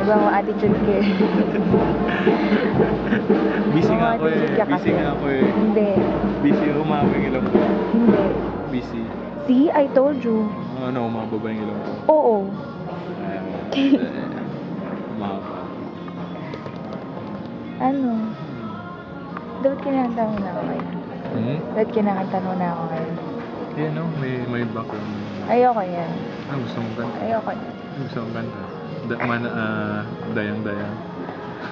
Ibang attitude ka eh. Busy nga ako eh. Attitude ka Busy kasi. nga ako eh. Hindi. Busy, umahaba yung ilong ko. Hindi. Busy. See, I told you. Ano, umababa yung ilong ko. Oo. Umahaba. Ano? Dapat kinakanta mo na ako ngayon. Dapat kinakanta mo na ako ngayon. Yeah, no? May background. Ayoko yan. Ah, gusto mong kanta? Ayoko yan. Gusto mong kanta? Dayang-dayang.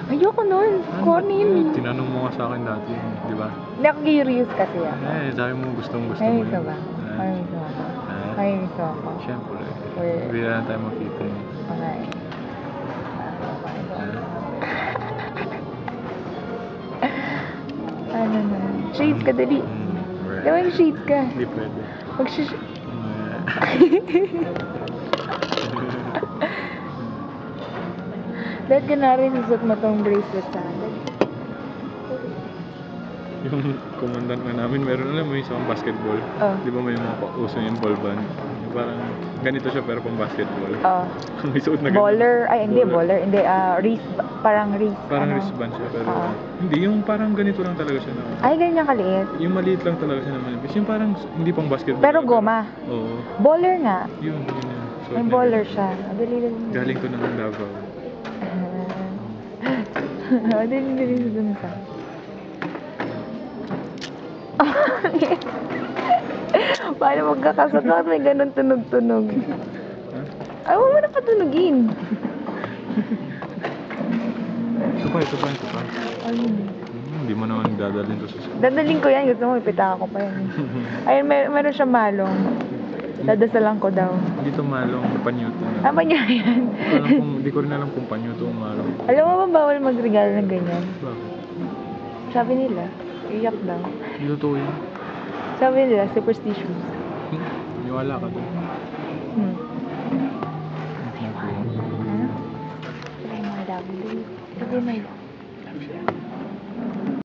Ayoko nun. Corny yun. Tinanong mo nga sa akin dati, di ba? Hindi ako curious kasi ako. Sabi mo gusto mo Ay, yun. gusto ba? Ay, gusto ako. Ay, gusto ako. Siyempre. Or- Hindi na tayo makita eh. Okay. Ano na? Shades ka, dali. Diba yung shades ka? Hindi pwede. Dahil ka na rin susot mo tong bracelet sa akin. Yung commandant na namin, meron alam mo yung isang basketball. Oh. Di ba may mga uso yung ball band? Yung parang ganito siya pero pang basketball. Oh. May suot na ganito. Baller. Ay, hindi. Baller. Hindi. Wrist. Parang wrist. Parang ano? wristband siya pero hindi, yung parang ganito lang talaga siya na. Ay, ganyan kaliit. Yung maliit lang talaga siya na manipis. Yung parang hindi pang basketball. Pero goma. Oo. Baller nga. Yun. Suot May niya baller ganito. siya. Dali. Galing ko na ng Davao. Dali sa dun sa. Paano magkakasot? Bakit may ganun tunog-tunog? Ay, huwag mo na patunugin. Ito pa. Ayun. Hindi mo naman dadalhin to sa school. Dadaling ko yan. Gusto mo, ipita ko pa yan. Ayun, meron siya malong. Dadasalan ko daw. Dito malong panyuto na. Tama niya yan. Hindi ko rin alam kung panyuto o malong. Alam mo ba bawal magregalo ng ganyan? Bakit? Sabi nila, iyak daw. Hindi totoo yun. Sabi nila, superstitious. Niwala ka doon. Ano? Sabi mo, love you. Sabi mo, love you.